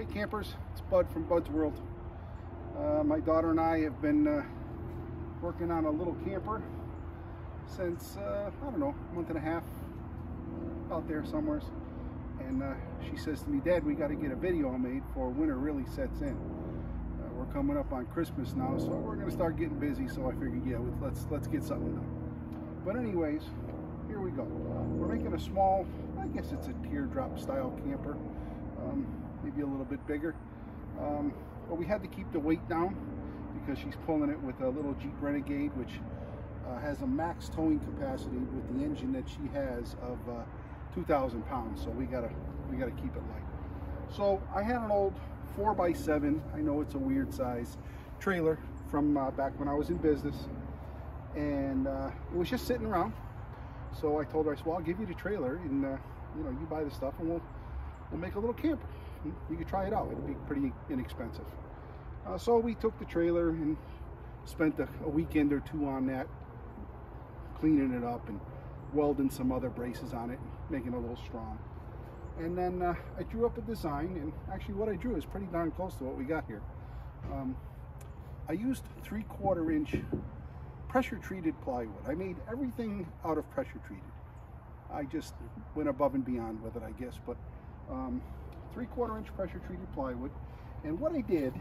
Hey campers, it's Bud from Bud's World. My daughter and I have been working on a little camper since, I don't know, a month and a half, out there somewhere. And she says to me, Dad, we got to get a video made before winter really sets in. We're coming up on Christmas now, so we're going to start getting busy. So I figured, yeah, let's get something done. But anyways, here we go. We're making a small, I guess it's a teardrop style camper. Maybe a little bit bigger, but we had to keep the weight down because she's pulling it with a little Jeep Renegade, which has a max towing capacity with the engine that she has of 2,000 pounds. So we gotta keep it light. So I had an old 4x7. I know it's a weird size trailer from back when I was in business, and it was just sitting around. So I told her, I said, well, I'll give you the trailer, and you know, you buy the stuff, and we'll make a little camper. You could try it out. It'd be pretty inexpensive. So we took the trailer and spent a weekend or two on that, cleaning it up and welding some other braces on it, making it a little strong. And then I drew up a design, and actually what I drew is pretty darn close to what we got here. I used 3/4 inch pressure treated plywood. I made everything out of pressure treated. I just went above and beyond with it, I guess, but 3/4 inch pressure treated plywood. And what I did,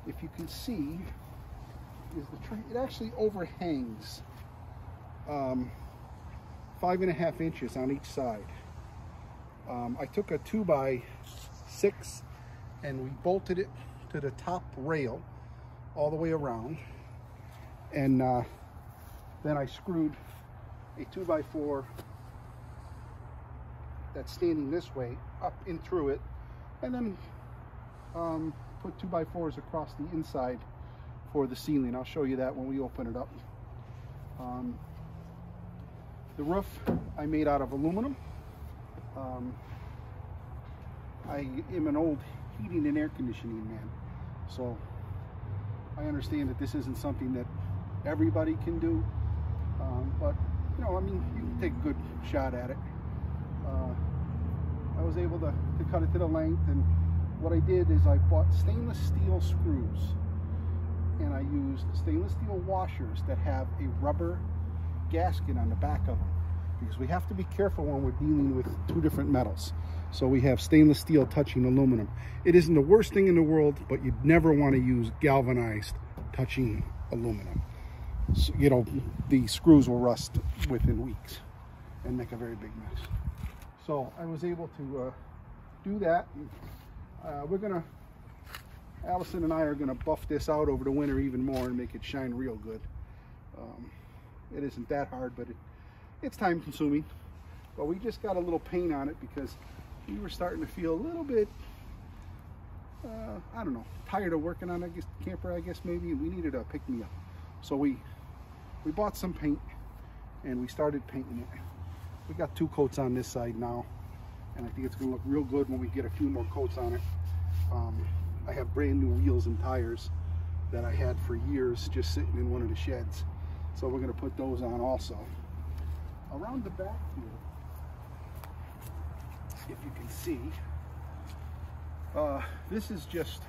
if you can see, is it actually overhangs 5.5 inches on each side. I took a 2x6 and we bolted it to the top rail all the way around, and then I screwed a 2x4 that's standing this way up in through it, and then put 2x4s across the inside for the ceiling. I'll show you that when we open it up. The roof I made out of aluminum. I am an old heating and air conditioning man, so I understand that this isn't something that everybody can do, but you know, I mean, you can take a good shot at it. I was able to cut it to the length, and what I did is I bought stainless steel screws, and I used stainless steel washers that have a rubber gasket on the back of them, because we have to be careful when we're dealing with two different metals. So we have stainless steel touching aluminum. It isn't the worst thing in the world, but you'd never want to use galvanized touching aluminum. So, you know, the screws will rust within weeks and make a very big mess. So I was able to do that. Allison and I are gonna buff this out over the winter even more and make it shine real good. It isn't that hard, but it's time consuming. But we just got a little paint on it because we were starting to feel a little bit, I don't know, tired of working on a camper, I guess maybe. We needed a pick-me-up. So we bought some paint and we started painting it. We got 2 coats on this side now, and I think it's going to look real good when we get a few more coats on it. I have brand new wheels and tires that I had for years just sitting in one of the sheds, so we're going to put those on also. Around the back here, if you can see, this is just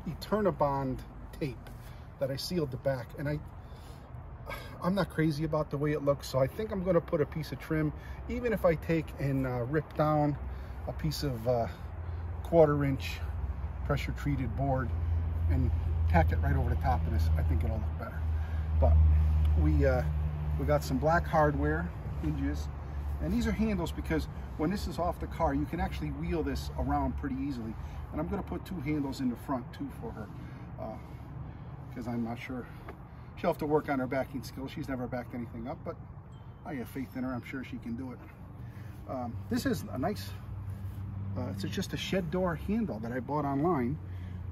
Eternabond tape that I sealed the back, and I'm not crazy about the way it looks, so I think I'm going to put a piece of trim, even if I take and rip down a piece of 1/4 inch pressure treated board and tack it right over the top of this. I think it'll look better. But we got some black hardware hinges, and these are handles because when this is off the car, you can actually wheel this around pretty easily. And I'm going to put 2 handles in the front too for her, because I'm not sure. She'll have to work on her backing skills. She's never backed anything up, but I have faith in her. I'm sure she can do it. This is a nice, it's just a shed door handle that I bought online.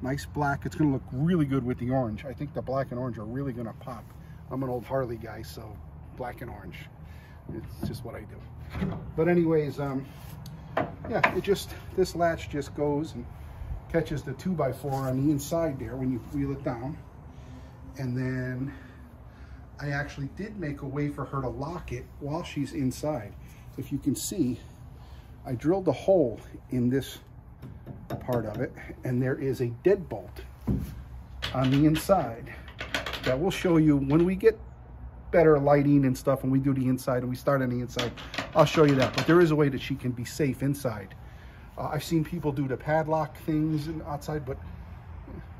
Nice black. It's going to look really good with the orange. I think the black and orange are really going to pop. I'm an old Harley guy, so black and orange. It's just what I do. But anyways, yeah, this latch just goes and catches the 2x4 on the inside there when you wheel it down. And then I actually did make a way for her to lock it while she's inside. So if you can see, I drilled a hole in this part of it, and there is a deadbolt on the inside that we'll show you when we get better lighting and stuff, and we do the inside and we start on the inside. I'll show you that, but there is a way that she can be safe inside. I've seen people do the padlock things outside, but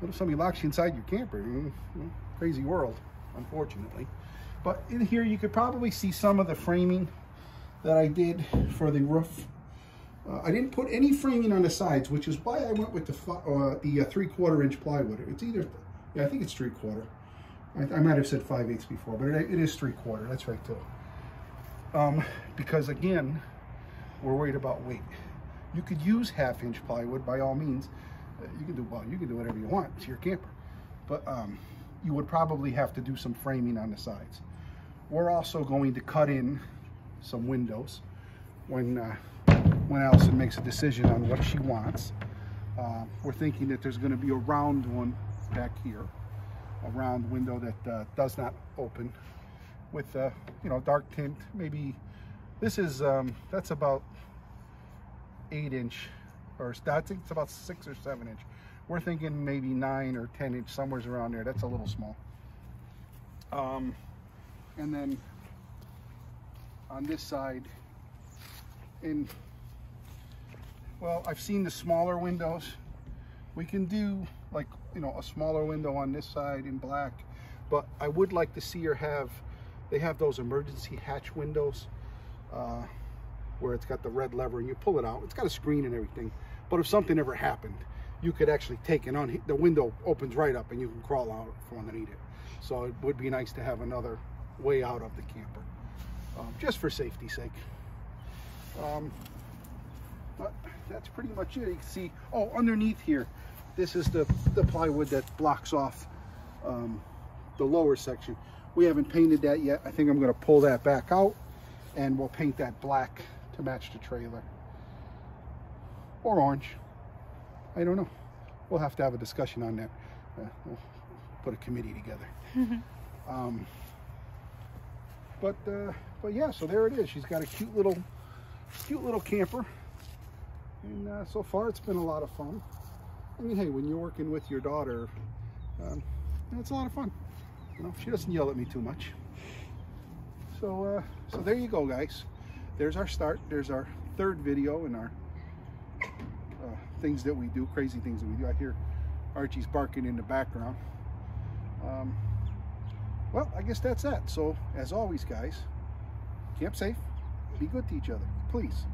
what if somebody locks you inside your camper? Crazy world, unfortunately. But in here you could probably see some of the framing that I did for the roof. I didn't put any framing on the sides, which is why I went with the 3/4 inch plywood. It's either, yeah, I think it's 3/4. I might have said 5/8 before, but it is 3/4. That's right too. Because again, we're worried about weight. You could use 1/2 inch plywood by all means. You can do whatever you want. It's your camper, but you would probably have to do some framing on the sides. We're also going to cut in some windows when Allison makes a decision on what she wants. We're thinking that there's going to be a round one back here, a round window that does not open, with you know, dark tint. Maybe this is that's about 8 inch, or I think it's about 6 or 7 inch. We're thinking maybe 9 or 10 inch, somewhere around there. That's a little small. And then on this side, well, I've seen the smaller windows. We can do, like, you know, a smaller window on this side in black, but I would like to see her they have those emergency hatch windows where it's got the red lever and you pull it out. It's got a screen and everything, but if something ever happened, you could actually take it on. The window opens right up and you can crawl out from underneath it. So it would be nice to have another way out of the camper, just for safety's sake. But that's pretty much it. You can see, oh, underneath here, this is the plywood that blocks off the lower section. We haven't painted that yet. I think I'm going to pull that back out and we'll paint that black to match the trailer, or orange. I don't know. We'll have to have a discussion on that. We'll put a committee together. But yeah, so there it is. She's got a cute little camper, and so far it's been a lot of fun. I mean, hey, when you're working with your daughter, it's a lot of fun. You know, she doesn't yell at me too much. So there you go, guys. There's our start. There's our third video in our things that we do, crazy things that we do. I hear Archie's barking in the background. Well, I guess that's that. So, as always, guys, camp safe, be good to each other, please.